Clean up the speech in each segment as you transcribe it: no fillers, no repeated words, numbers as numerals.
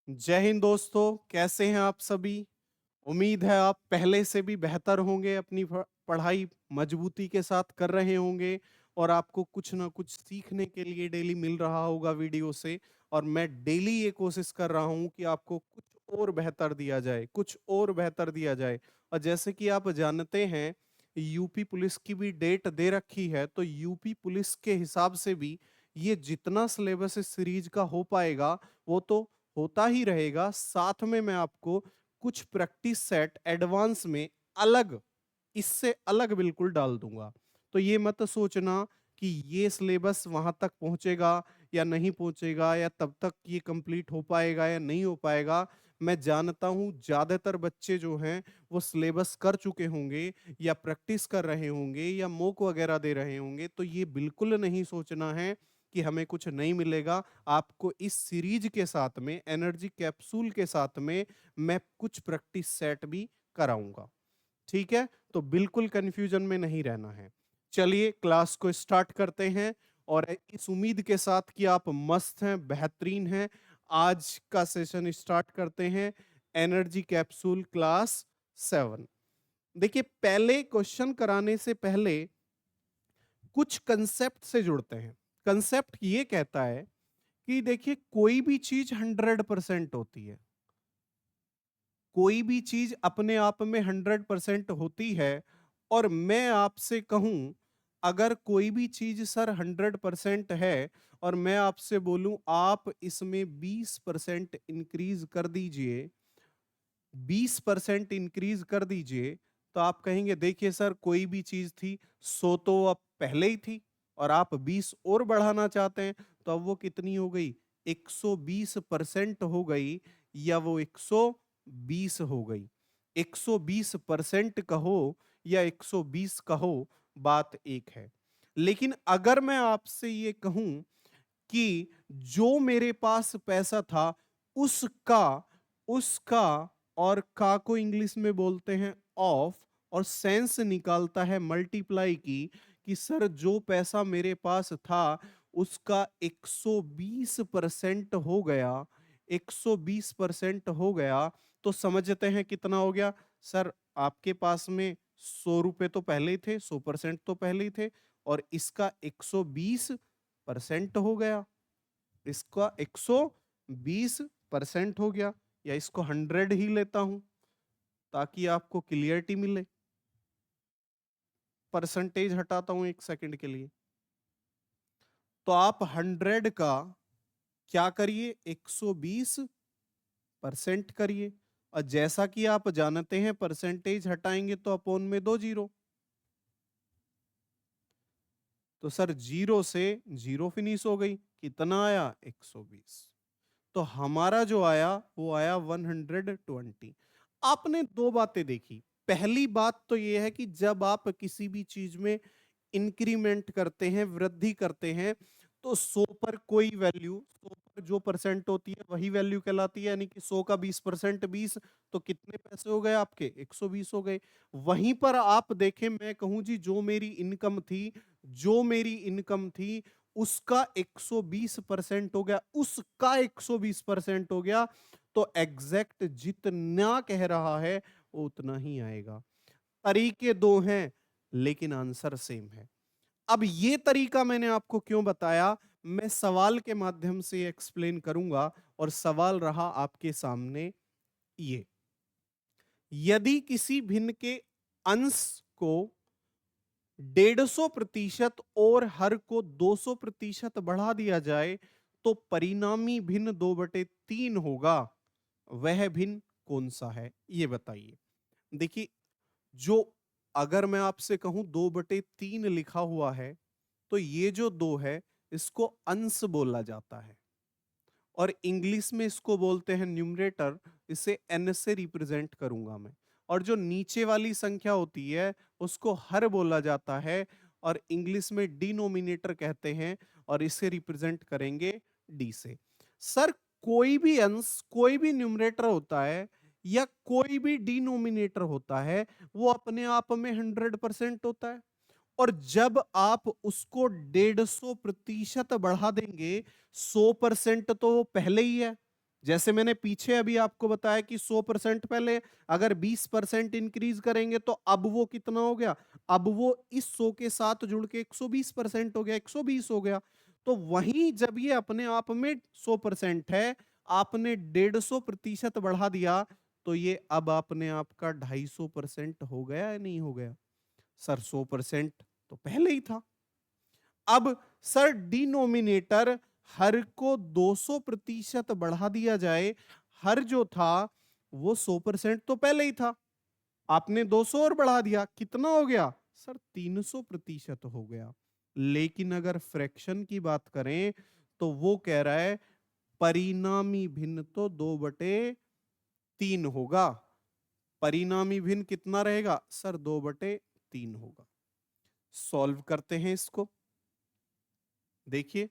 जय हिंद दोस्तों, कैसे हैं आप सभी? उम्मीद है आप पहले से भी बेहतर होंगे, अपनी पढ़ाई मजबूती के साथ कर रहे होंगे और आपको कुछ ना कुछ सीखने के लिए डेली मिल रहा होगा वीडियो से। और मैं डेली ये कोशिश कर रहा हूँ कि आपको कुछ और बेहतर दिया जाए, कुछ और बेहतर दिया जाए। और जैसे कि आप जानते हैं, यूपी पुलिस की भी डेट दे रखी है, तो यूपी पुलिस के हिसाब से भी ये जितना सिलेबस इस सीरीज का हो पाएगा वो तो होता ही रहेगा। साथ में मैं आपको कुछ प्रैक्टिस सेट एडवांस में अलग, इससे अलग बिल्कुल डाल दूंगा। तो ये मत सोचना कि ये सिलेबस वहां तक पहुंचेगा या नहीं पहुंचेगा, या तब तक ये कंप्लीट हो पाएगा या नहीं हो पाएगा। मैं जानता हूं ज्यादातर बच्चे जो हैं वो सिलेबस कर चुके होंगे या प्रैक्टिस कर रहे होंगे या मॉक वगैरह दे रहे होंगे। तो ये बिल्कुल नहीं सोचना है कि हमें कुछ नहीं मिलेगा। आपको इस सीरीज के साथ में, एनर्जी कैप्सूल के साथ में, मैं कुछ प्रैक्टिस सेट भी कराऊंगा। ठीक है, तो बिल्कुल कंफ्यूजन में नहीं रहना है। चलिए क्लास को स्टार्ट करते हैं, और इस उम्मीद के साथ कि आप मस्त हैं, बेहतरीन हैं, आज का सेशन स्टार्ट करते हैं। Energy capsule class 7। देखिए, पहले क्वेश्चन कराने से पहले कुछ कंसेप्ट से जुड़ते हैं। कंसेप्ट ये कहता है कि देखिए, कोई भी चीज 100% होती है। कोई भी चीज अपने आप में 100% होती है। और मैं आपसे कहूं, अगर कोई भी चीज सर 100% है और मैं आपसे बोलूं आप इसमें 20% इंक्रीज कर दीजिए, 20% इंक्रीज कर दीजिए, तो आप कहेंगे देखिए सर, कोई भी चीज थी 100 तो अब पहले ही थी, और आप 20 और बढ़ाना चाहते हैं, तो अब वो कितनी हो गई? 120% हो गई, या वो 120 हो गई? 120% कहो या 120 कहो, बात एक है। लेकिन अगर मैं आपसे ये कहूं कि जो मेरे पास पैसा था उसका उसका और का को इंग्लिश में बोलते हैं ऑफ, और सेंस निकालता है मल्टीप्लाई की, कि सर जो पैसा मेरे पास था उसका 120% हो गया, 120% हो गया, तो समझते हैं कितना हो गया? सर आपके पास में 100 रुपए तो पहले ही थे, 100% तो पहले ही थे, और इसका 120% हो गया, इसका 120% हो गया। या इसको 100 ही लेता हूं ताकि आपको क्लियरिटी मिले। परसेंटेज हटाता हूं एक सेकंड के लिए, तो आप 100 का क्या करिए? 120% करिए। और जैसा कि आप जानते हैं, परसेंटेज हटाएंगे तो अपोन में 2 जीरो, तो सर जीरो से जीरो फिनिश हो गई। कितना आया? 120। तो हमारा जो आया वो आया 120। आपने दो बातें देखी। पहली बात तो ये है कि जब आप किसी भी चीज में इंक्रीमेंट करते हैं, वृद्धि करते हैं, तो 100 पर कोई वैल्यू, 100 पर जो परसेंट होती है वही वैल्यू कहलाती है। यानी कि 100 का 20%, 20, तो कितने पैसे हो गए आपके? 120 हो गए। वहीं पर आप देखें, मैं कहूं जी, जो मेरी इनकम थी, जो मेरी इनकम थी उसका 120% हो गया, उसका 120% हो गया, तो एग्जैक्ट जितना कह रहा है वो उतना ही आएगा। तरीके दो हैं लेकिन आंसर सेम है। अब ये तरीका मैंने आपको क्यों बताया, मैं सवाल के माध्यम से एक्सप्लेन करूंगा। और सवाल रहा आपके सामने ये: यदि किसी भिन्न के अंश को 150% और हर को 200% बढ़ा दिया जाए, तो परिणामी भिन्न 2/3 होगा। वह भिन्न कौन सा है, ये बताइए। देखिए, जो, अगर मैं आपसे कहूं 2/3 लिखा हुआ है, तो ये जो दो है इसको अंश बोला जाता है, और इंग्लिश में इसको बोलते हैं न्यूमरेटर। इसे एन से रिप्रेजेंट करूंगा मैं। और जो नीचे वाली संख्या होती है उसको हर बोला जाता है, और इंग्लिश में डिनोमिनेटर कहते हैं, और इसे रिप्रेजेंट करेंगे डी से। सर, कोई भी अंश, कोई भी न्यूमरेटर होता है या कोई भी डिनोमिनेटर होता है, वो अपने आप में 100% होता है। और जब आप उसको 150% बढ़ा देंगे, 100% तो वो पहले ही है, जैसे मैंने पीछे अभी आपको बताया कि 100% पहले अगर 20% इंक्रीज करेंगे तो अब वो कितना हो गया, अब वो इस 100 के साथ जुड़ के 120% हो गया, 120 हो गया। तो वहीं जब ये अपने आप में 100% है, आपने 150% बढ़ा दिया, तो ये अब अपने आप का 250% हो गया या नहीं हो गया? सर 100% तो पहले ही था। अब सर डिनोमिनेटर हर को 200% बढ़ा दिया जाए, हर जो था वो 100% तो पहले ही था, आपने 200 और बढ़ा दिया, कितना हो गया सर? 300% हो गया। लेकिन अगर फ्रैक्शन की बात करें तो वो कह रहा है परिणामी भिन्न तो 2/3 होगा। परिणामी भिन्न कितना रहेगा सर? 2/3 होगा। सॉल्व करते हैं इसको। देखिए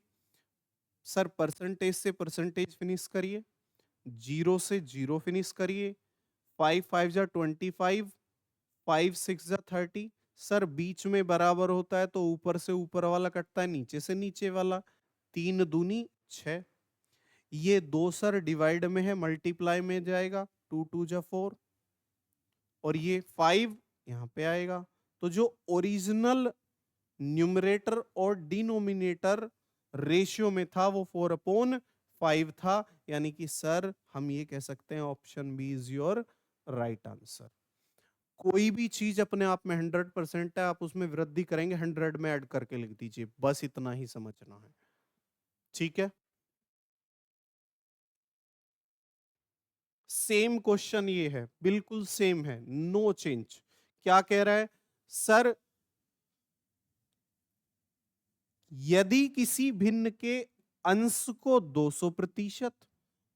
सर, परसेंटेज से परसेंटेज फिनिश करिए, 0 से 0 फिनिश करिए, 5 5 जा 25, 5 6 जा 30। सर बीच में बराबर होता है तो ऊपर से ऊपर वाला कटता है, नीचे से नीचे वाला। 3 दूनी 6। ये 2 सर डिवाइड में है, मल्टीप्लाई में जाएगा, 2 2 जा 4, और ये 5 यहाँ पे आएगा। तो जो ओरिजिनल न्यूमरेटर और डिनोमिनेटर रेशियो में था वो 4/5 था, यानी कि सर हम ये कह सकते हैं option B is your right answer. कोई भी चीज अपने आप में 100% है, आप उसमें वृद्धि करेंगे 100 में ऐड करके लिख दीजिए, बस इतना ही समझना है। ठीक है, सेम क्वेश्चन ये है, बिल्कुल सेम है, नो चेंज। क्या कह रहा है सर? यदि किसी भिन्न के अंश को 200%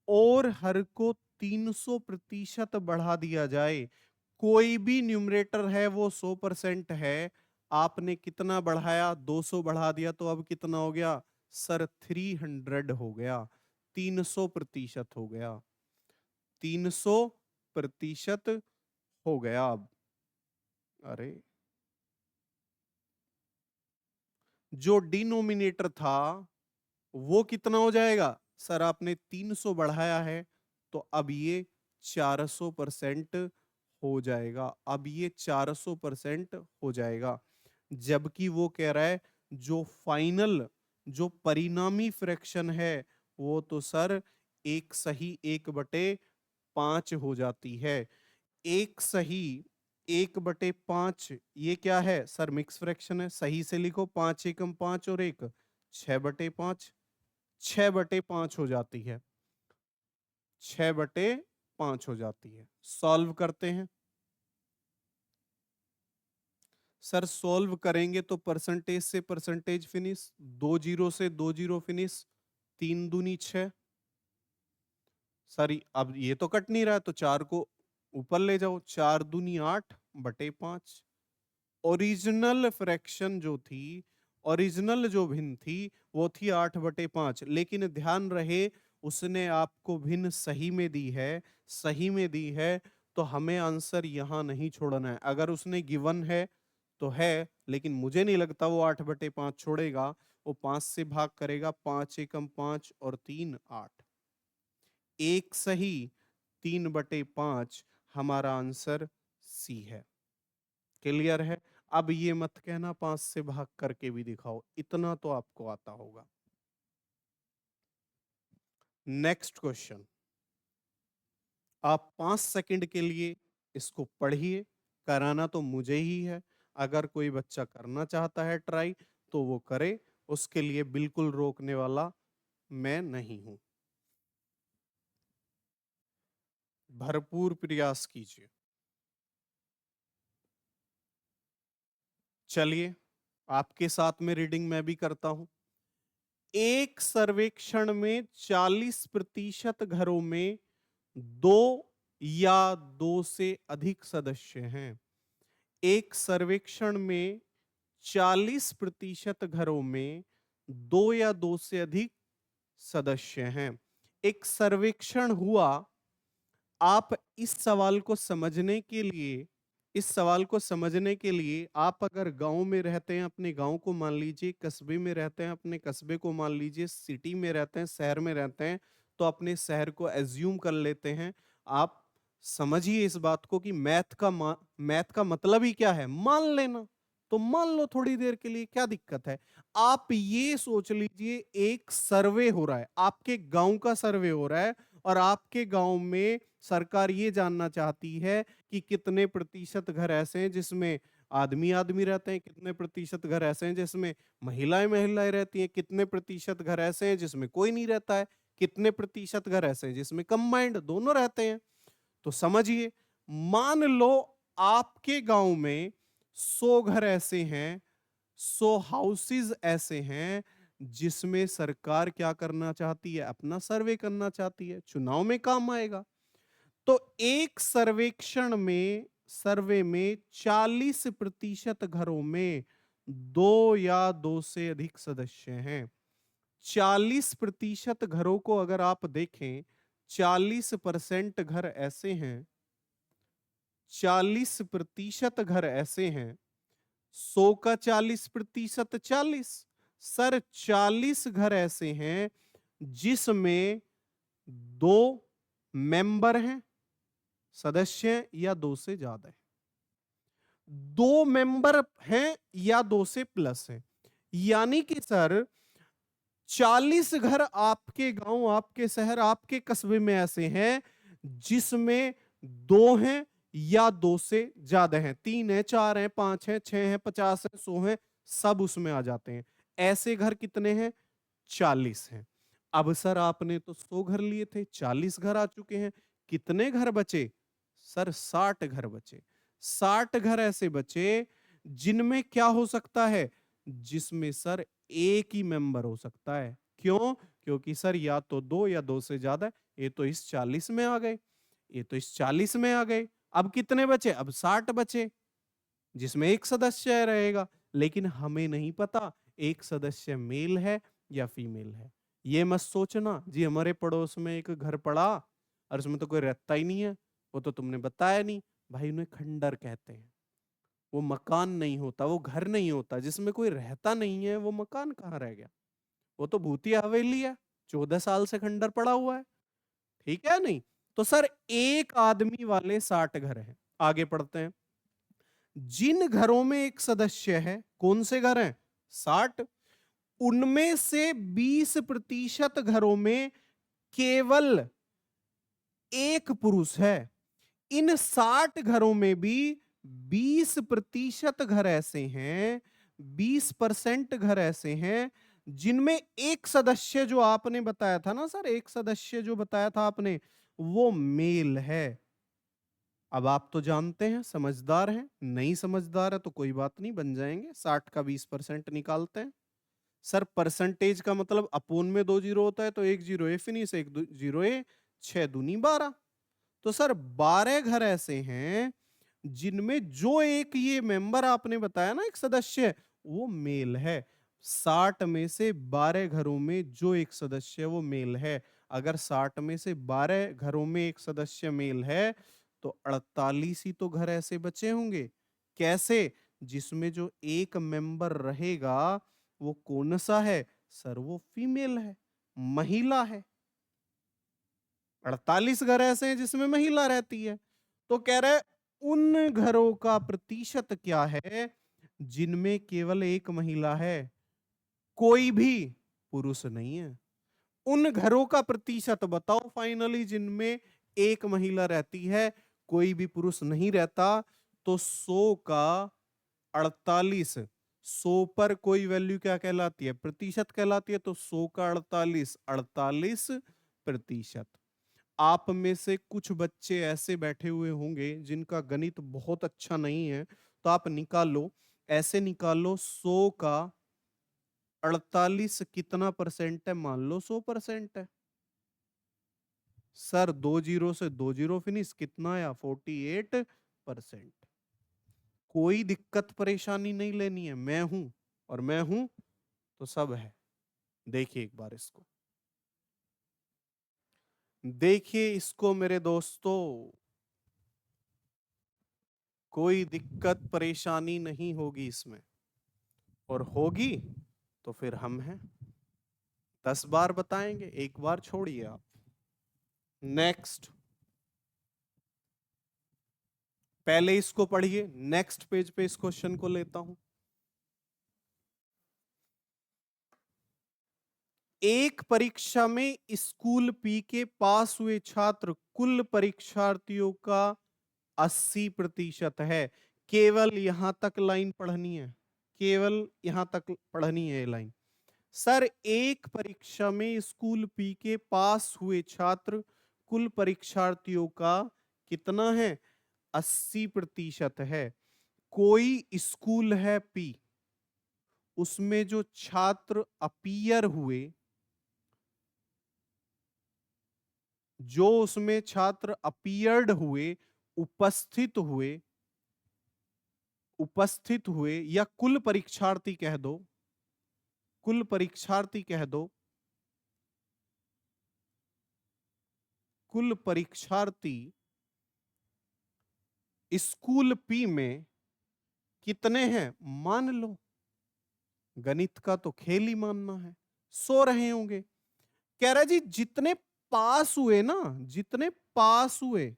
और हर को 300% बढ़ा दिया जाए, कोई भी न्यूमरेटर है वो 100% है, आपने कितना बढ़ाया? 200 बढ़ा दिया, तो अब कितना हो गया सर? 300 हो गया, 300% हो गया, 300% हो गया। अब अरे, जो डिनोमिनेटर था वो कितना हो जाएगा सर? आपने 300 बढ़ाया है तो अब ये 400% हो जाएगा, अब ये 400% हो जाएगा। जबकि वो कह रहा है जो फाइनल, जो परिणामी फ्रैक्शन है वो तो सर 1/5 हो जाती है। 1/5 ये क्या है सर? मिक्स फ्रैक्शन है, सही से लिखो, 5 एकम 5 और 1 6/5, 6/5 हो जाती है, 6/5 हो जाती है। सॉल्व करते हैं। सर सॉल्व करेंगे तो परसेंटेज से परसेंटेज फिनिश, 2 जीरो से 2 जीरो फिनिश, 3 दूनी 6। सॉरी, अब ये तो कट नहीं रहा है तो 4 को ऊपर ले जाओ, 4 दूनी 8/5। ओरिजिनल फ्रैक्शन जो थी, ओरिजिनल जो भिन्न थी वो थी 8/5, लेकिन ध्यान रहे उसने आपको भिन्न सही में दी है, सही में दी है, तो हमें आंसर यहां नहीं छोड़ना है। अगर उसने गिवन है तो है, लेकिन मुझे नहीं लगता वो 8/5 छोड़ेगा, वो 5 से भाग करेगा, 5 एकम 5 और 3 8। एक सही, 3/5 हमारा आंसर सी है। क्लियर है? अब ये मत कहना 5 से भाग करके भी दिखाओ, इतना तो आपको आता होगा। नेक्स्ट क्वेश्चन, आप 5 सेकंड के लिए इसको पढ़िए, कराना तो मुझे ही है। अगर कोई बच्चा करना चाहता है ट्राई तो वो करे, उसके लिए बिल्कुल रोकने वाला मैं नहीं हूं। भरपूर प्रयास कीजिए। चलिए, आपके साथ में रीडिंग मैं भी करता हूं। एक सर्वेक्षण में 40% घरों में 2 या 2 से अधिक सदस्य हैं। एक सर्वेक्षण में 40% घरों में 2 या 2 से अधिक सदस्य हैं। एक सर्वेक्षण हुआ। आप इस सवाल को समझने के लिए, इस सवाल को समझने के लिए आप अगर गांव में रहते हैं, अपने गांव को मान लीजिए, कस्बे में रहते हैं, अपने कस्बे को मान लीजिए, सिटी में रहते हैं, शहर में रहते हैं, तो अपने शहर को एज्यूम कर लेते हैं। आप समझिए इस बात को कि मैथ का मतलब ही क्या है, मान लेना। तो मान लो थोड़ी देर के लिए, क्या दिक्कत है। आप ये सोच लीजिए एक सर्वे हो रहा है, आपके गांव का सर्वे हो रहा है, और आपके गांव में सरकार ये जानना चाहती है कि कितने प्रतिशत घर ऐसे हैं जिसमें आदमी आदमी रहते हैं, कितने प्रतिशत घर ऐसे हैं जिसमें महिलाएं महिलाएं रहती हैं, कितने प्रतिशत घर ऐसे हैं जिसमें कोई नहीं रहता है, कितने प्रतिशत घर ऐसे हैं जिसमें कंबाइंड दोनों रहते हैं। तो समझिए, मान लो आपके गांव में 100 घर ऐसे हैं, 100 हाउसेस ऐसे हैं जिसमें सरकार क्या करना चाहती है, अपना सर्वे करना चाहती है, चुनाव में काम आएगा। तो एक सर्वे में 40% घरों में 2 या 2 से अधिक सदस्य हैं। 40% घरों को अगर आप देखें, 40% घर ऐसे हैं, 40% घर ऐसे हैं, 100 का 40% 40। सर 40 घर ऐसे हैं जिसमें 2 मेंबर हैं, सदस्य हैं, या 2 से ज्यादा है। 2 मेंबर हैं या 2 से प्लस है, यानी कि सर 40 घर आपके गांव, आपके शहर, आपके कस्बे में ऐसे हैं जिसमें 2 हैं या 2 से ज्यादा हैं, 3 है, 4 है, 5 है, 6 है, 50 है, 100 है, सब उसमें आ जाते हैं। ऐसे घर कितने हैं? 40 हैं। अब सर आपने तो 100 घर लिए थे, 40 घर आ चुके हैं, कितने घर बचे? सर 60 घर बचे। 60 घर ऐसे बचे जिनमें क्या हो सकता है, जिसमें सर एक ही मेंबर हो सकता है। क्यों? क्योंकि सर या तो 2 या 2 से ज्यादा। ये तो इस 40 में आ गए, ये तो इस 40 में आ गए। अब कितने बचे? अब 60 बचे, जिसमें एक सदस्य रहेगा। लेकिन हमें नहीं पता एक सदस्य मेल है या फीमेल है। ये मत सोचना जी हमारे पड़ोस में एक घर पड़ा और उसमें तो कोई रहता ही नहीं है, वो तो तुमने बताया नहीं। भाई उन्हें खंडर कहते हैं। वो मकान नहीं होता, वो घर नहीं होता, जिसमें कोई रहता नहीं है, वो मकान कहाँ रह गया? वो तो भूतिया हवेली है, 14 साल से खंडर पड़ा हुआ है। ठीक है नहीं? तो सर एक आदमी वाले 60 घर हैं। आगे पढ़ते हैं। जिन घरों में एक सदस्य है, कौन से घर हैं? 60। उनमें से 20% घरों में केवल एक पुरुष है। इन 60 घरों में भी 20% घर ऐसे हैं, 20% घर ऐसे हैं जिनमें एक सदस्य, जो आपने बताया था ना सर, एक सदस्य जो बताया था आपने, वो मेल है। अब आप तो जानते हैं, समझदार हैं, नहीं समझदार है तो कोई बात नहीं, बन जाएंगे। 60 का 20% निकालते हैं। सर परसेंटेज का मतलब अपोन में 2 जीरो होता है, तो 1 जीरो ए फिनिश, 1 जीरो ए, 6 दूनी 12। तो सर 12 घर ऐसे हैं जिनमें जो एक ये मेंबर आपने बताया ना, एक सदस्य, वो मेल है। 60 में से 12 घरों में जो एक सदस्य वो मेल है। अगर 60 में से 12 घरों में एक सदस्य मेल है, तो 48 ही तो घर ऐसे बचे होंगे। कैसे? जिसमें जो एक मेंबर रहेगा वो कौन सा है? सर वो फीमेल है, महिला है। 48 घर ऐसे हैं जिसमें महिला रहती है। तो कह रहे उन घरों का प्रतिशत क्या है जिनमें केवल एक महिला है, कोई भी पुरुष नहीं है। उन घरों का प्रतिशत बताओ फाइनली, जिनमें एक महिला रहती है, कोई भी पुरुष नहीं रहता। तो 100 का 48, 100 पर कोई वैल्यू क्या कहलाती है? प्रतिशत कहलाती है। तो 100 का 48, 48%। आप में से कुछ बच्चे ऐसे बैठे हुए होंगे जिनका गणित बहुत अच्छा नहीं है, तो आप निकालो, ऐसे निकालो, 100 का 48 कितना परसेंट है? मान लो 100% है। सर 2 जीरो से 2 जीरो फिनिश, कितना आया? 48%। कोई दिक्कत परेशानी नहीं लेनी है, मैं हूं, और मैं हूं तो सब है। देखिए एक बार इसको, देखिए इसको मेरे दोस्तों, कोई दिक्कत परेशानी नहीं होगी इसमें, और होगी तो फिर हम हैं। 10 बार बताएंगे, एक बार छोड़िए आप। नेक्स्ट, पहले इसको पढ़िए, नेक्स्ट पेज पे इस क्वेश्चन को लेता हूं। एक परीक्षा में स्कूल पी के पास हुए छात्र कुल परीक्षार्थियों का 80% है। केवल यहां तक लाइन पढ़नी है, केवल यहां तक पढ़नी है ये लाइन। सर, एक परीक्षा में स्कूल पी के पास हुए छात्र कुल परीक्षार्थियों का कितना है? 80% है। कोई स्कूल है पी, उसमें जो छात्र अपीयर हुए, जो उसमें छात्र अपीयर्ड हुए, उपस्थित हुए, उपस्थित हुए, या कुल परीक्षार्थी कह दो, कुल परीक्षार्थी कह दो, कुल परीक्षार्थी स्कूल पी में कितने हैं? मान लो, गणित का तो खेल ही मानना है, 100 रहे होंगे। कह रहा है जी जितने पास हुए ना, जितने पास हुए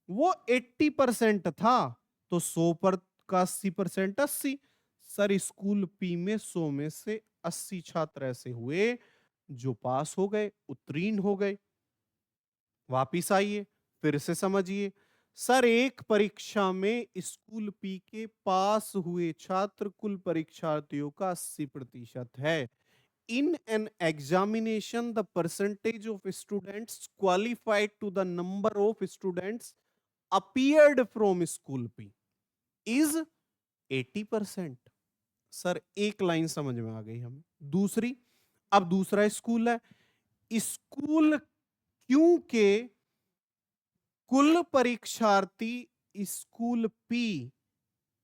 वो 80% था, तो 100 पर का 80% 80। सर, स्कूल पी में 100 में से 80 छात्र ऐसे हुए जो पास हो गए, उत्तीर्ण हो गए। वापिस आइए, फिर से समझिए। सर, एक परीक्षा में स्कूल पी के पास हुए छात्र कुल परीक्षार्थियों का 80% है। In an examination, the percentage of students qualified to the number of students appeared from school P is 80%। Sir, एक लाइन समझ में आ गई हमें। दूसरी, अब दूसरा स्कूल है, स्कूल क्यों के कुल परीक्षार्थी स्कूल पी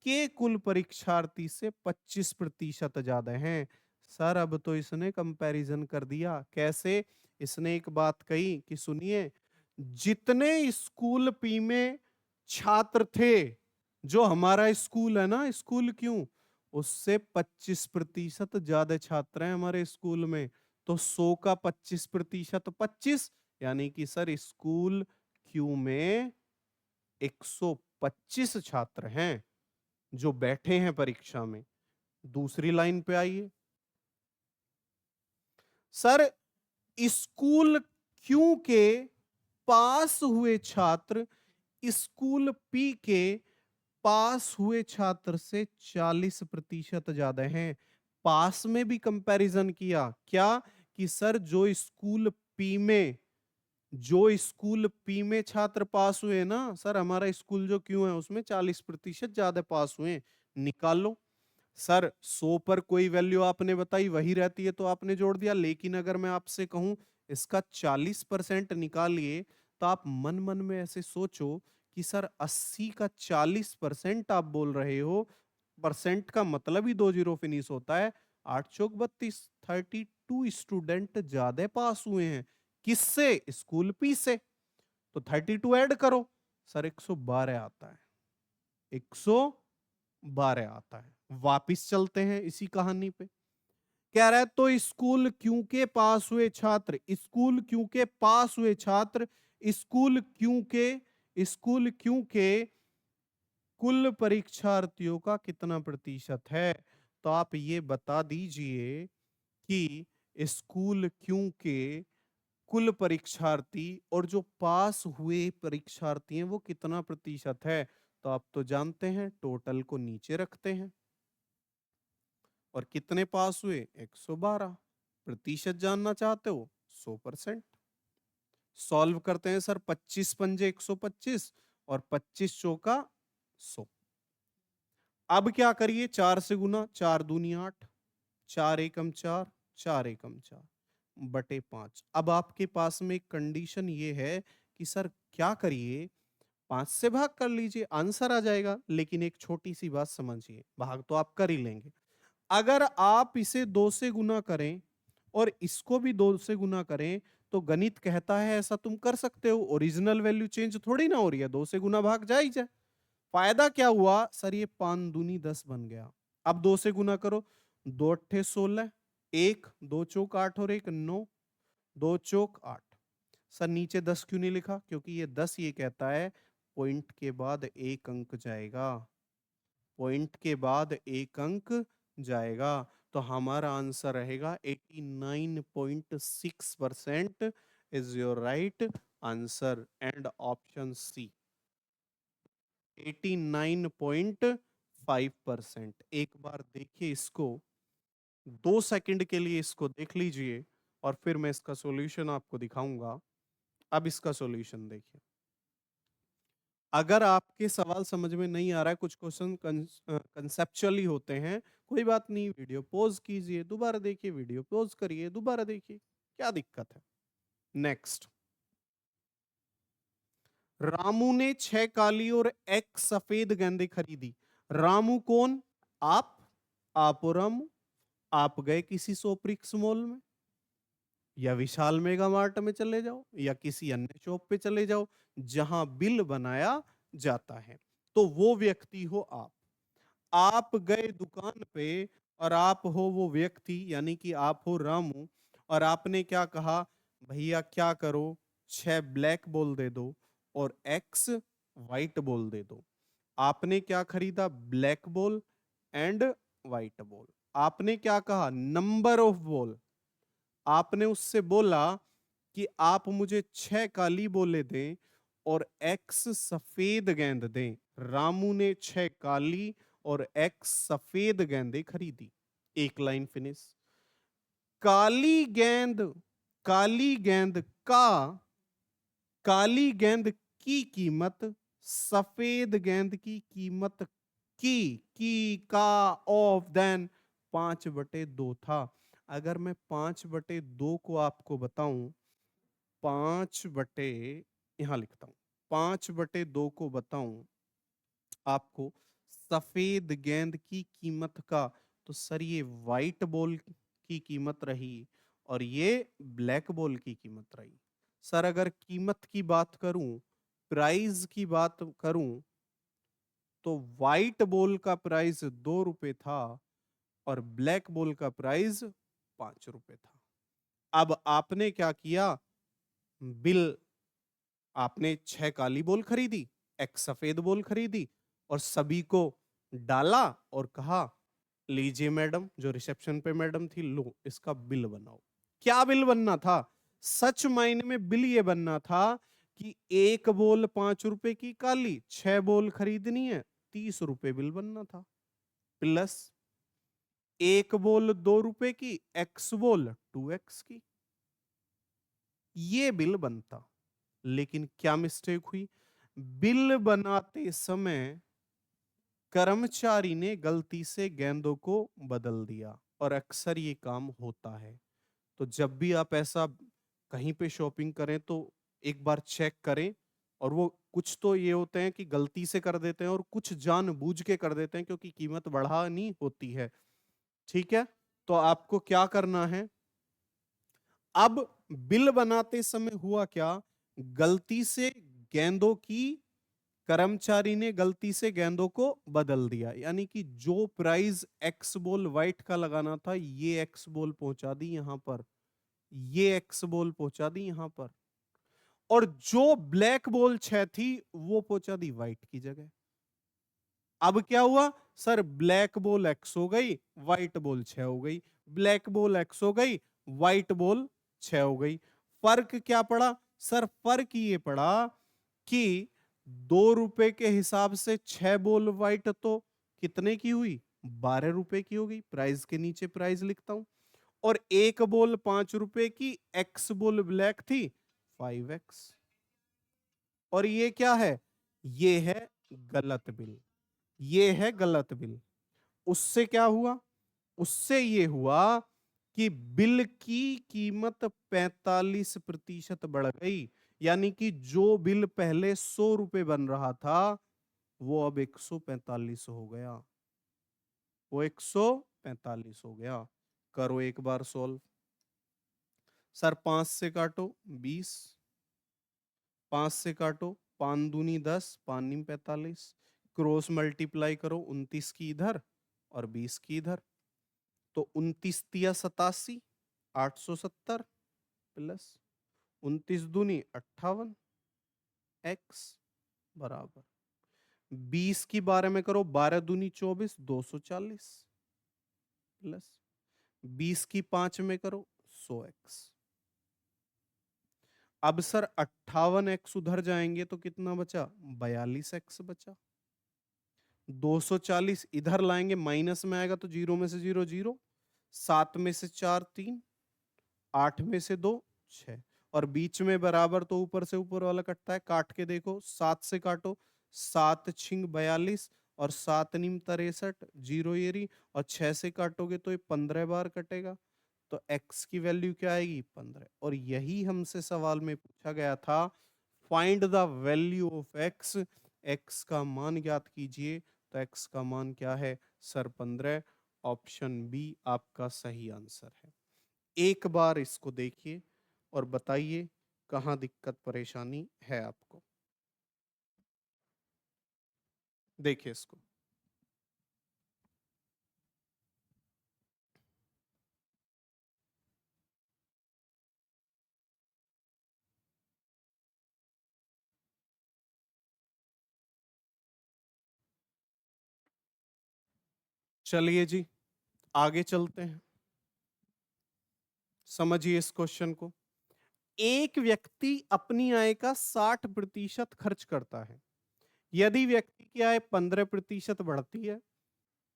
के कुल परीक्षार्थी से 25% ज्यादा हैं। सर, अब तो इसने कंपैरिजन कर दिया। कैसे? इसने एक बात कही कि सुनिए, जितने स्कूल पी में छात्र थे, जो हमारा स्कूल है ना, स्कूल क्यों, उससे 25% ज्यादा छात्र हैं हमारे स्कूल में। तो 100 का 25% 25, यानी कि सर स्कूल क्यू में 125 छात्र हैं जो बैठे हैं परीक्षा में। दूसरी लाइन पे आइए। सर, स्कूल क्यू के पास हुए छात्र स्कूल पी के पास हुए छात्र से 40% ज्यादा हैं। पास में भी कंपैरिजन किया, क्या कि सर जो स्कूल पी में छात्र पास हुए ना, सर हमारा स्कूल जो क्यों है उसमें 40% ज्यादा पास हुए। निकालो। सर, 100 पर कोई वैल्यू आपने बताई वही रहती है तो आपने जोड़ दिया, लेकिन अगर मैं आपसे कहूं इसका 40% निकालिए, तो आप मन मन में ऐसे सोचो कि सर 80 का 40% आप बोल रहे हो, परसेंट का मतलब ही 2 जीरो फिनिश होता है। 8 चौक 32, 32 स्टूडेंट ज्यादा पास हुए हैं। किससे? स्कूल पी से। तो 32 ऐड करो, सर 112 आता है, 112 आता है। वापिस चलते हैं इसी कहानी पे। कह रहा है तो स्कूल क्यों के पास हुए छात्र, स्कूल क्यों के पास हुए छात्र स्कूल क्यों के कुल परीक्षार्थियों का कितना प्रतिशत है? तो आप ये बता दीजिए कि स्कूल क्यों के कुल परीक्षार्थी और जो पास हुए परीक्षार्थी हैं वो कितना प्रतिशत है? तो आप तो जानते हैं, टोटल को नीचे रखते हैं और कितने पास हुए? 112। प्रतिशत जानना चाहते हो? 100%। सॉल्व करते हैं सर, 25 पंजे 125 और 25 चौका 100। अब क्या करिए, 4 से गुना, 4 दूनी 8, 4 एकम 4, 4 एकम 4 बटे 5। अब आपके पास में एक कंडीशन ये है कि सर क्या करिए, 5 से भाग कर लीजिए, आंसर आ जाएगा। लेकिन एक छोटी सी बात समझिए, भाग तो आप कर ही लेंगे, अगर आप इसे 2 से गुना करें और इसको भी 2 से गुना करें, तो गणित कहता है ऐसा तुम कर सकते हो, ओरिजिनल वैल्यू चेंज थोड़ी ना हो रही है, 2 से गुना भाग जा ही जाए। फायदा क्या हुआ सर, ये 5 दूनी 10 बन गया। अब 2 से गुना करो, 2 अट्ठे 16, 1 2 चौक 8 और 1 9, 2 चौक 8। सर नीचे 10 क्यों नहीं लिखा? क्योंकि ये 10 ये कहता है पॉइंट के बाद एक अंक जाएगा, पॉइंट के बाद एक अंक जाएगा। तो हमारा आंसर रहेगा 89.6% is your right answer and option C 89.5%। एक बार देखिए इसको, 2 सेकंड के लिए इसको देख लीजिए और फिर मैं इसका सॉल्यूशन आपको दिखाऊंगा। अब इसका सॉल्यूशन देखिए। अगर आपके सवाल समझ में नहीं आ रहा है, कुछ क्वेश्चन कंसेप्चुअली होते हैं, कोई बात नहीं, वीडियो पॉज कीजिए, दोबारा देखिए, वीडियो पॉज करिए, दोबारा देखिए, क्या दिक्कत है। नेक्स्ट, रामू ने 6 काली और एक सफेद गेंदें खरीदी। रामू कौन? आप और रामू। आप गए किसी सोप्रिक्स मॉल में या विशाल मेगा मार्ट में चले जाओ या किसी अन्य शॉप पे चले जाओ जहां बिल बनाया जाता है, तो वो व्यक्ति हो आप। आप गए दुकान पे और आप हो वो व्यक्ति, यानी कि आप हो रामू, और आपने क्या कहा, भैया क्या करो, 6 ब्लैक बॉल दे दो और एक्स व्हाइट बॉल दे दो। आपने क्या खरीदा? Black ball and white ball. आपने क्या कहा? Number of ball. आपने उससे बोला कि आप मुझे 6 काली बोले दें और एक्स सफेद गेंद दें। रामू ने 6 काली और एक्स सफेद गेंदें खरीदी। एक लाइन फिनिश। काली गेंद, काली गेंद का, काली गेंद की कीमत सफेद गेंद की कीमत की का ऑफ देन 5/2 था। अगर मैं 5/2 को आपको बताऊं, 5 बटे, यहां लिखता हूं, 5/2 को बताऊं आपको सफेद गेंद की कीमत का, तो सर ये व्हाइट बॉल की कीमत रही और ये ब्लैक बॉल की कीमत रही। सर अगर कीमत की बात करूं, प्राइस की बात करूं, तो व्हाइट बॉल का प्राइस 2 रुपए था और ब्लैक बॉल का प्राइस 5 रुपए था। अब आपने क्या किया? बिल, आपने 6 काली बॉल खरीदी, एक सफेद बॉल खरीदी और सभी को डाला और कहा, लीजिए मैडम, जो रिसेप्शन पे मैडम थी, लो इसका बिल बनाओ। क्या बिल बनना था? सच मायने में बिल ये बनना था कि एक बॉल 5 रुपए की काली, 6 बॉल खरीदनी है, 30 रुपए बिल बनना था। प्लस एक बॉल 2 रुपए की, एक्स बॉल 2x की, ये बिल बनता। लेकिन क्या मिस्टेक हुई? बिल बनाते समय कर्मचारी ने गलती से गेंदों को बदल दिया और अक्सर ये काम होता है। तो जब भी आप ऐसा कहीं पे शॉपिंग करें तो एक बार चेक करें। और वो कुछ तो ये होते हैं कि गलती से कर देते हैं और कुछ जानबूझ के कर देते हैं क्योंकि कीमत बढ़ानी होती है। ठीक है, तो आपको क्या करना है? अब बिल बनाते समय हुआ क्या? गलती से गेंदों की, कर्मचारी ने गलती से गेंदों को बदल दिया, यानी कि जो प्राइस एक्स बॉल व्हाइट का लगाना था, ये एक्स बॉल पहुंचा दी यहां पर, ये एक्स बॉल पहुंचा दी यहां पर, और जो ब्लैक बॉल 6 थी वो पहुंचा दी व्हाइट की जगह। अब क्या हुआ? सर ब्लैक बॉल एक्स हो गई, व्हाइट बॉल 6 हो गई, ब्लैक बॉल एक्स हो गई, व्हाइट बॉल 6 हो गई। फर्क क्या पड़ा? सर फर्क ये पड़ा कि 2 रुपए के हिसाब से 6 बॉल व्हाइट तो कितने की हुई? 12 रुपए की हो गई। प्राइस के नीचे प्राइस लिखता हूं। और एक बॉल 5 रुपए की, एक्स बॉल ब्लैक थी, 5x। और ये क्या है? ये है गलत बिल, ये है गलत बिल। उससे क्या हुआ? उससे ये हुआ कि बिल की कीमत 45% बढ़ गई, यानी कि जो बिल पहले 100 रुपए बन रहा था वो अब 145 हो गया, वो 145 हो गया। करो एक बार सॉल्व। सर 5 से काटो 20, 5 से काटो, 5 दूनी 10, 5 नीम 45, क्रॉस मल्टीप्लाई करो 29 की इधर और 20 की इधर, तो 29 तिया 87, 870, प्लस 29 दूनी 58 एक्स बराबर 20 की 12 में करो 12 दूनी 24 240 प्लस 20 की 5 में करो 100 एक्स। अब सर 58 एक्स उधर जाएंगे तो कितना बचा 42 एक्स बचा। 240 इधर लाएंगे माइनस में आएगा तो जीरो में से जीरो जीरो, 7 में से 4 3, 8 में से 2 6 और बीच में बराबर तो ऊपर से ऊपर वाला कटता है, काट के देखो 7 से काटो 7 छिंग 42 और 7 नीम 63 जीरो ये रही और 6 से काटोगे तो ये 15 बार कटेगा तो x की वैल्यू क्या आएगी 15 और यही हमसे सवाल में पूछा गया था find the value of x, x का मान ज्ञात कीजिए तो x का मान क्या है सर 15। ऑप्शन बी आपका सही आंसर है। एक बार इसको देखिए और बताइए कहां दिक्कत परेशानी है आपको। देखिए इसको चलिए जी आगे चलते हैं, समझिए इस क्वेश्चन को। एक व्यक्ति अपनी आय का 60% खर्च करता है। यदि व्यक्ति की आय 15% बढ़ती है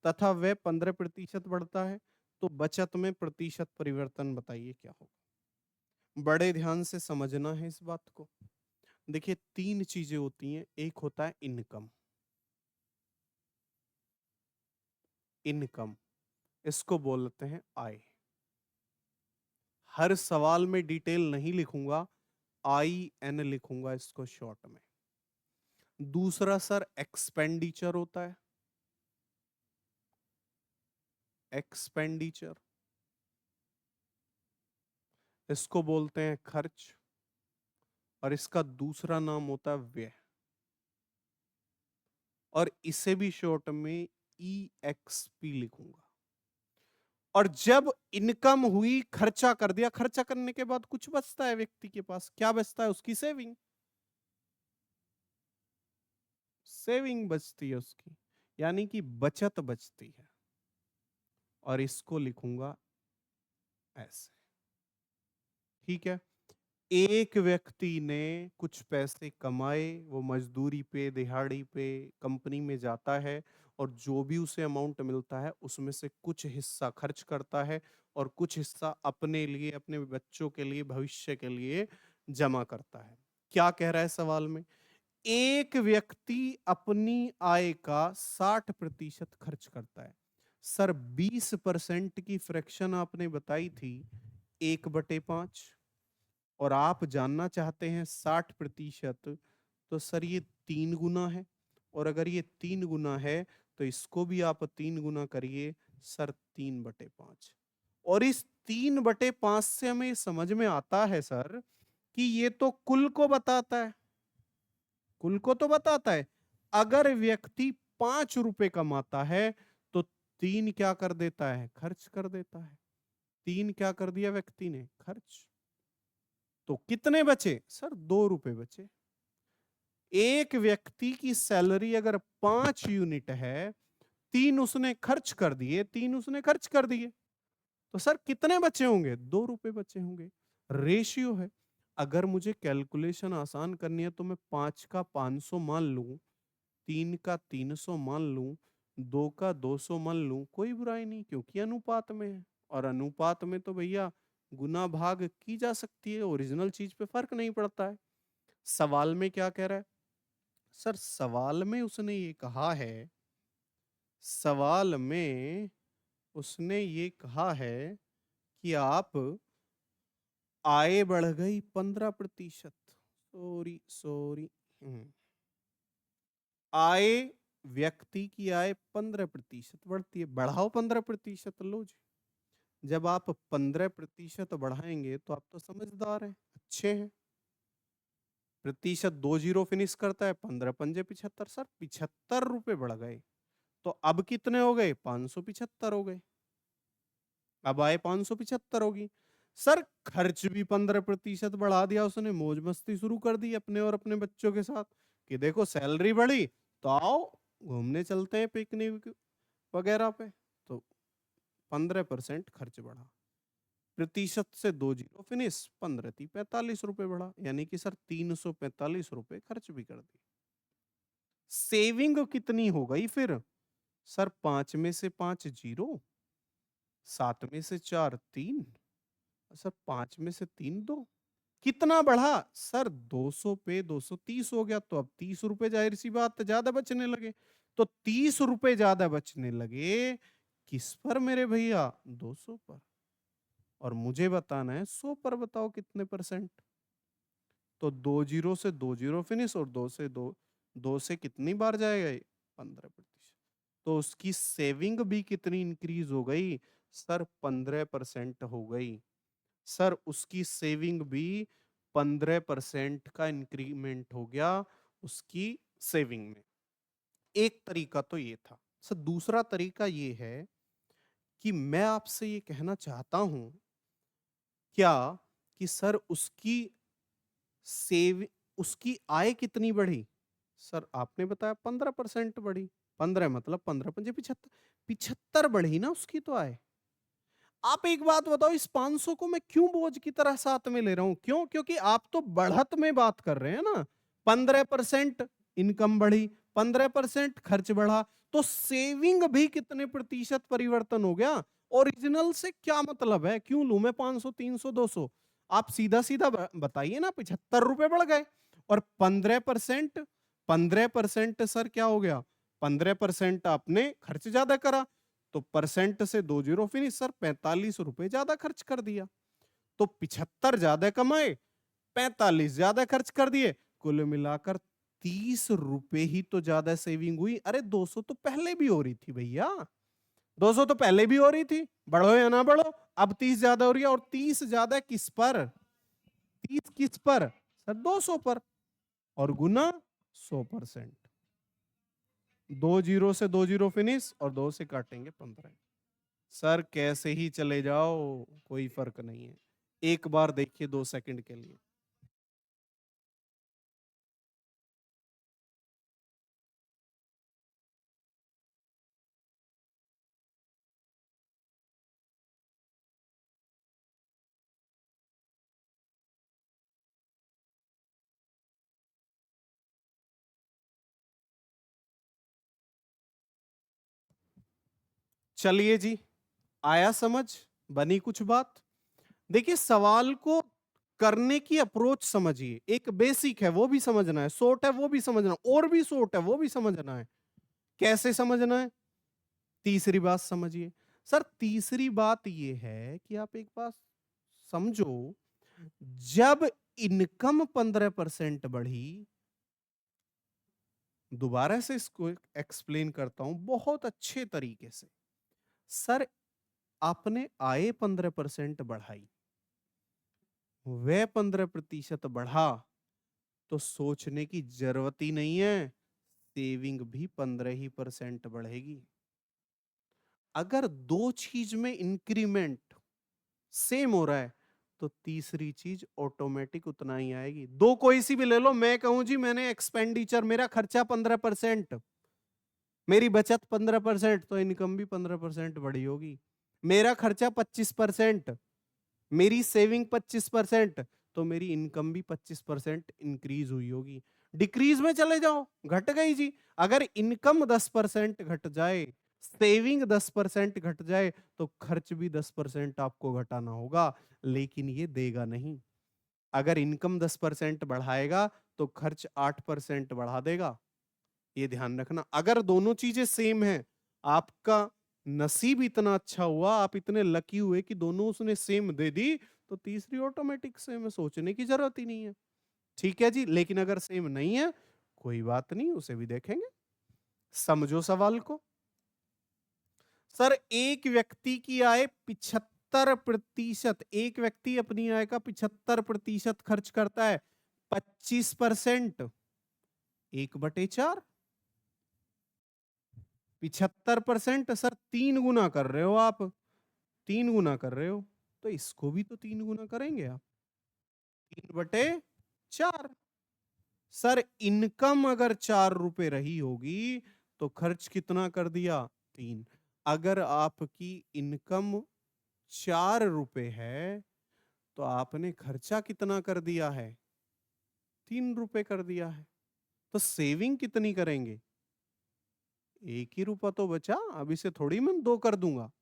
तथा वह 15% बढ़ता है तो बचत में प्रतिशत परिवर्तन बताइए क्या होगा। बड़े ध्यान से समझना है इस बात को। देखिए तीन चीजें होती हैं, एक होता है इनकम, इनकम इसको बोलते हैं आय। हर सवाल में डिटेल नहीं लिखूंगा, आई एन लिखूंगा इसको शॉर्ट में। दूसरा सर एक्सपेंडिचर होता है, एक्सपेंडिचर इसको बोलते हैं खर्च और इसका दूसरा नाम होता है व्यय और इसे भी शॉर्ट में EXP लिखूंगा। और जब इनकम हुई खर्चा कर दिया, खर्चा करने के बाद कुछ बचता है व्यक्ति के पास, क्या बचता है उसकी सेविंग, सेविंग बचती है उसकी, यानी कि बचत बचती है और इसको लिखूंगा ऐसे। ठीक है, एक व्यक्ति ने कुछ पैसे कमाए, वो मजदूरी पे दिहाड़ी पे कंपनी में जाता है और जो भी उसे अमाउंट मिलता है उसमें से कुछ हिस्सा खर्च करता है और कुछ हिस्सा अपने लिए अपने बच्चों के लिए भविष्य के लिए जमा करता है। क्या कह रहा है सवाल में, एक व्यक्ति अपनी आय का 60% खर्च करता है। सर 20% की फ्रैक्शन आपने बताई थी 1/5 और आप जानना चाहते हैं 60%, तो सर ये 3 गुना है और अगर ये 3 गुना है तो इसको भी आप 3 गुना करिए सर 3/5 और इस 3/5 से हमें समझ में आता है सर कि ये तो कुल को बताता है, कुल को तो बताता है। अगर व्यक्ति 5 रुपए कमाता है तो 3 क्या कर देता है खर्च कर देता है, 3 क्या कर दिया व्यक्ति ने खर्च, तो कितने बचे सर 2 रुपए बचे। एक व्यक्ति की सैलरी अगर 5 यूनिट है, 3 उसने खर्च कर दिए, 3 उसने खर्च कर दिए तो सर कितने बचे होंगे 2 रुपए बचे होंगे। रेशियो है, अगर मुझे कैलकुलेशन आसान करनी है तो मैं 5 का 500 मान लूं, 3 का 300 मान लूं, 2 का 200 मान लूं, कोई बुराई नहीं क्योंकि अनुपात में है और अनुपात में तो भैया गुना भाग की जा सकती है, ओरिजिनल चीज पे फर्क नहीं पड़ता है। सवाल में क्या कह रहा है सर, सवाल में उसने ये कहा है, सवाल में उसने ये कहा है कि आप आय बढ़ गई 15%, सॉरी सॉरी, आय व्यक्ति की आय 15% बढ़ती है, बढ़ाओ 15%, लो जी। जब आप 15% बढ़ाएंगे तो आप तो समझदार हैं, अच्छे हैं। प्रतिशत 2 जीरो फिनिश करता है, 15 पंजे 75, सर 75 रुपए बढ़ गए तो अब कितने हो गए 575 हो गए, अब आए 575 होगी। सर खर्च भी 15% बढ़ा दिया उसने, मौज मस्ती शुरू कर दी अपने और अपने बच्चों के साथ कि देखो सैलरी बढ़ी तो आओ घूमने चलते हैं पिकनिक वगैरह पे। तो 15% खर्च बढ़ा, प्रतिशत से 2 जीरो फिनिश, 15 × 45 रुपए बढ़ा, यानी कि सर 345 रुपए खर्च भी कर दिए। सेविंग कितनी हो गई फिर? सर 5 में से 5 जीरो, 7 में से 4 3, सर 5 में से 3 2, कितना बढ़ा? सर 200 पे 230 हो गया, तो अब 30 रुपए जाहिर सी बात है ज्यादा बचने लगे। तो 30 रुपए ज्यादा बचने लगे किस पर मेरे भैया? 200 पर। और मुझे बताना है 100 पर, बताओ कितने परसेंट? तो 2 जीरो से 2 जीरो फिनिश, और 2 से कितनी बार जाएगा ये? 15%। तो उसकी सेविंग भी कितनी इंक्रीज हो गई? सर 15% हो गई। सर उसकी सेविंग भी 15% का इंक्रीमेंट हो गया उसकी सेविंग में। एक तरीका तो ये था। सर दूसरा तरीका ये है कि मैं आपसे ये कहना चाहता हूं क्या कि सर सेव उसकी आय कितनी बढ़ी? सर आपने बताया 15% बढ़ी। 15 मतलब 15 पंजे 75, 75 बढ़ी ना उसकी तो आय। आप एक बात बताओ, इस 500 को मैं क्यों बोझ की तरह साथ में ले रहा हूं? क्यों? क्योंकि आप तो बढ़त में बात कर रहे हैं ना। 15% इनकम बढ़ी, 15% खर्च बढ़ा, तो सेविंग भी कितने प्रतिशत परिवर्तन हो गया? ओरिजिनल से क्या मतलब है? क्यों लूं मैं 500 300 200? आप सीधा सीधा बताइए ना, 75 रुपए बढ़ गए। और 15%, 15% सर क्या हो गया? 15% आपने खर्च ज्यादा करा, तो परसेंट से 2 जीरो फिनिश, सर 45 रुपए ज्यादा खर्च कर दिया। तो 75 ज्यादा कमाए, 45 ज्यादा खर्च कर दिए, कुल मिलाकर 30 रुपए ही तो ज्यादा सेविंग हुई। अरे 200 तो पहले भी हो रही थी भैया, 200 तो पहले भी हो रही थी, बढ़ो या ना बढ़ो, अब 30 ज्यादा हो रही है। और 30 ज्यादा किस पर? 30 किस पर? सर 200 पर, और गुना 100%। 2 जीरो से 2 जीरो फिनिश, और 2 से काटेंगे 15। सर कैसे ही चले जाओ, कोई फर्क नहीं है। एक बार देखिए 2 सेकंड के लिए। चलिए जी, आया समझ, बनी कुछ बात। देखिए सवाल को करने की अप्रोच समझिए, एक बेसिक है वो भी समझना है, शॉर्ट है वो भी समझना है, और भी शॉर्ट है वो भी समझना है। कैसे समझना है? तीसरी बात समझिए। सर तीसरी बात ये है कि आप एक बात समझो, जब इनकम 15% बढ़ी, दोबारा से इसको एक्सप्लेन करता हूं बहुत अच्छे तरीके से। सर आपने आय 15% बढ़ाई, वह 15% बढ़ा, तो सोचने की जरूरत ही नहीं है, सेविंग भी 15% बढ़ेगी। अगर दो चीज में इंक्रीमेंट सेम हो रहा है, तो तीसरी चीज ऑटोमेटिक उतना ही आएगी। दो कोई सी भी ले लो, मैं कहूं जी मैंने एक्सपेंडिचर, मेरा खर्चा 15%, मेरी बचत 15%, तो इनकम भी 15% बढ़ी होगी। मेरा खर्चा 25%, मेरी सेविंग 25%, तो मेरी इनकम भी 25% इंक्रीज हुई होगी। डिक्रीज में चले जाओ, घट गई जी। अगर इनकम 10% घट जाए, सेविंग 10% घट जाए, तो खर्च भी 10% आपको घटाना होगा, लेकिन ये देगा नहीं। अगर इनकम 10% बढ़ाएगा, तो खर्च 8% बढ़ा देगा। ये ध्यान रखना। अगर दोनों चीजें सेम हैं, आपका नसीब इतना अच्छा हुआ, आप इतने लकी हुए कि दोनों उसने सेम दे दी, तो तीसरी ऑटोमेटिक सेम है, सोचने की जरूरत ही नहीं है। ठीक है जी। लेकिन अगर सेम नहीं है, कोई बात नहीं, उसे भी देखेंगे। समझो सवाल को। सर एक व्यक्ति की आय 75%, एक व्यक्ति अपनी आय का 75% खर्च करता है, 25%, 1/4, 75%। सर 3 गुना कर रहे हो आप, 3 गुना कर रहे हो, तो इसको भी तो 3 गुना करेंगे आप, 3/4। सर इनकम अगर 4 रुपए रही होगी तो खर्च कितना कर दिया? 3। अगर आपकी इनकम 4 रुपए है तो आपने खर्चा कितना कर दिया है? 3 रुपए कर दिया है। तो सेविंग कितनी करेंगे? 1 ही रुपया तो बचा, अब इसे थोड़ी मैं 2 कर दूंगा।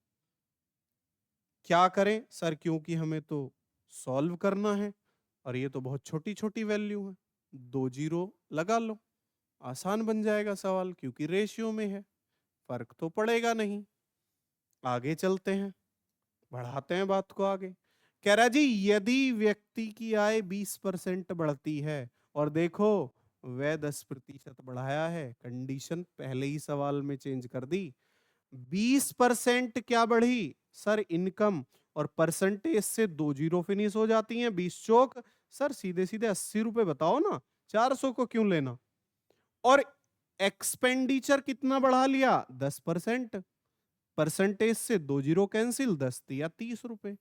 क्या करें सर, क्योंकि हमें तो सॉल्व करना है और ये तो बहुत छोटी छोटी वैल्यू है, 2 जीरो लगा लो, आसान बन जाएगा सवाल, क्योंकि रेशियो में है, फर्क तो पड़ेगा नहीं। आगे चलते हैं, बढ़ाते हैं बात को आगे। कह रहा जी यदि व्यक्ति की आय 20% बढ़ती है, और देखो वह 10% बढ़ाया है, कंडीशन पहले ही सवाल में चेंज कर दी। 20% क्या बढ़ी? सर इनकम, और परसेंटेज से 2 जीरो फिनिश हो जाती हैं, 20 चौक। सर सीधे सीधे 80 रुपए बताओ ना, 400 को क्यों लेना? और एक्सपेंडिचर कितना बढ़ा लिया? 10%। परसेंटेज से 2 जीरो कैंसिल, 10 दिया 30 रुपए।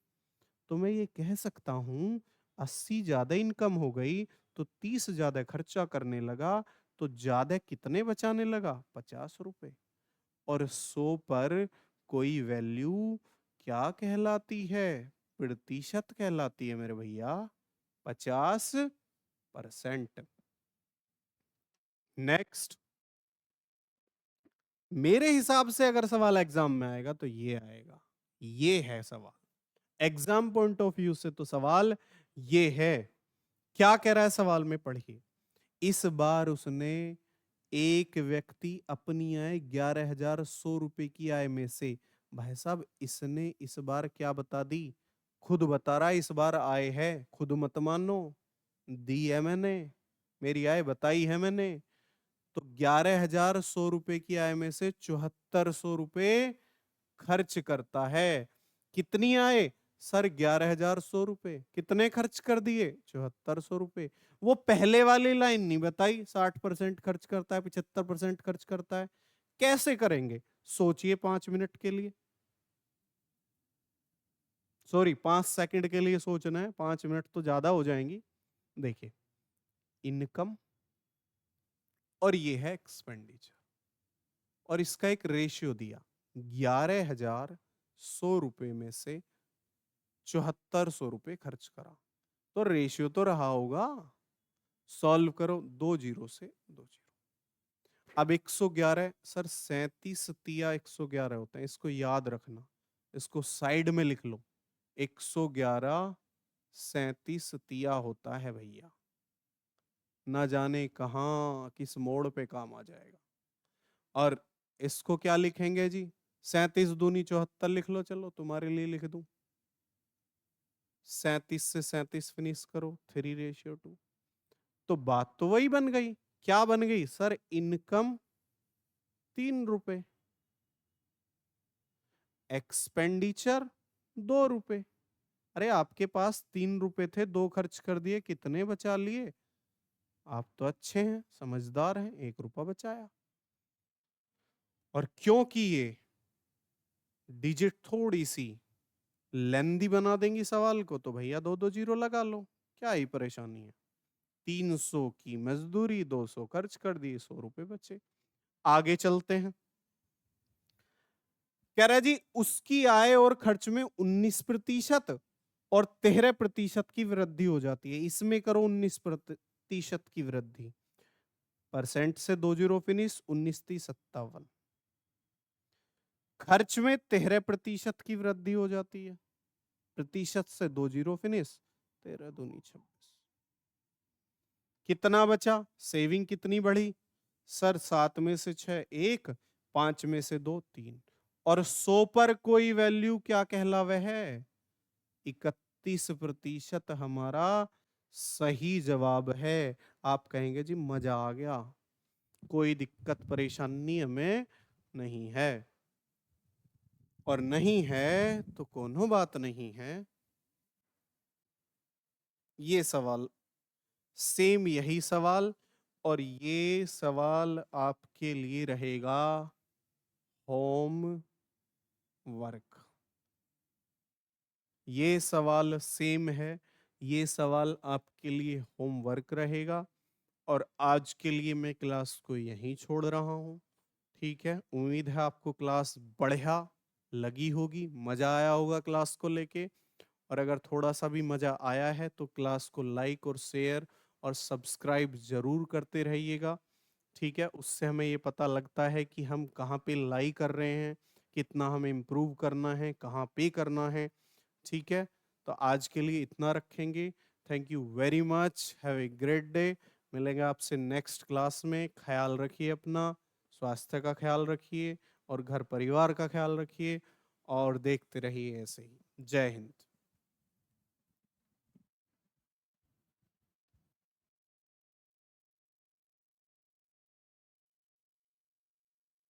तो मैं ये कह सकता हूं 80 ज्यादा इनकम हो गई तो 30 ज्यादा खर्चा करने लगा, तो ज्यादा कितने बचाने लगा? 50 रुपए। और 100 पर कोई वैल्यू क्या कहलाती है? प्रतिशत कहलाती है मेरे भैया, 50%। नेक्स्ट, मेरे हिसाब से अगर सवाल एग्जाम में आएगा तो ये आएगा, ये है सवाल। एग्जाम पॉइंट ऑफ व्यू से तो सवाल ये है। क्या कह रहा है सवाल में, पढ़िए। इस बार उसने, एक व्यक्ति अपनी आय 11,100 रुपए की आय में से, भाई साहब इसने इस बार क्या बता दी? खुद बता रहा है इस बार आय है, खुद मत मानो, दी है मैंने, मेरी आय बताई है मैंने। तो 11,100 रुपए की आय में से 7400 रुपए खर्च करता है। कितनी आय? सर 11,100 रुपए। कितने खर्च कर दिए? 7400 रुपए। वो पहले वाली लाइन नहीं बताई, 60% खर्च करता है, 75% खर्च करता है। कैसे करेंगे? सोचिए 5 मिनट के लिए, सॉरी 5 सेकंड के लिए सोचना है, 5 मिनट तो ज्यादा हो जाएंगी। देखिए, इनकम और ये है एक्सपेंडिचर, और इसका एक रेशियो दिया, 11,100 रुपए में से 7400 रुपए खर्च करा, तो रेशियो तो रहा होगा। सॉल्व करो, 2 जीरो से 2 जीरो। अब 111, सर 37 तिया 111 होते हैं, इसको याद रखना, इसको साइड में लिख लो। 111 37 तिया होता है भैया, ना जाने कहां किस मोड़ पे काम आ जाएगा। और इसको क्या लिखेंगे जी? 37 दूनी 74 लिख लो, चलो तुम्हारे लिए लिख दूं। 37 से 37 फिनिश करो, 3:2। तो बात तो वही बन गई। क्या बन गई? सर इनकम 3 रुपए, एक्सपेंडिचर 2 रुपए। अरे आपके पास 3 रुपए थे, 2 खर्च कर दिए, कितने बचा लिए? आप तो अच्छे हैं, समझदार हैं, 1 रुपया बचाया। और क्योंकि ये डिजिट थोड़ी सी लेंदी बना देंगी सवाल को, तो भैया 2 2 जीरो लगा लो, क्या ही परेशानी है। 300 की मजदूरी, 200 खर्च कर दिए, 100 रुपए बचे। आगे चलते हैं। कह रहा है जी उसकी आय और खर्च में 19% और 13% की वृद्धि हो जाती है। इसमें करो 19% की वृद्धि, परसेंट से 2 जीरो फिनिश, 19 30 57। खर्च में 13% की वृद्धि हो जाती है, प्रतिशत से 2 जीरो फिनिश, 13 दूनी 26। कितना बचा? सेविंग कितनी बढ़ी? सर 7 में से 6 1, 5 में से 2 3, और 100 पर कोई वैल्यू क्या कहलावे है? 31% हमारा सही जवाब है। आप कहेंगे जी मजा आ गया, कोई दिक्कत परेशानी हमें नहीं है, और नहीं है तो कोनो बात नहीं है। ये सवाल सेम, यही सवाल, और ये सवाल आपके लिए रहेगा होम वर्क। ये सवाल सेम है, ये सवाल आपके लिए होमवर्क रहेगा और आज के लिए मैं क्लास को यहीं छोड़ रहा हूँ। ठीक है, उम्मीद है आपको क्लास बढ़िया लगी होगी, मज़ा आया होगा क्लास को लेके। और अगर थोड़ा-सा भी मज़ा आया है तो क्लास को लाइक और शेयर और सब्सक्राइब ज़रूर करते रहिएगा। ठीक है, उससे हमें ये पता लगता है कि हम कहाँ पे लाई कर रहे हैं, कितना हमें इम्प्रूव करना है, कहाँ पे करना है। ठीक है, तो आज के लिए इतना रखेंगे। Thank you very much, have a great day. मिलेंगे आपसे नेक्स्ट क्लास में। ख्याल रखिए अपना, स्वास्थ्य का ख्याल रखिए और घर परिवार का ख्याल रखिए और देखते रहिए ऐसे ही। जय हिंद।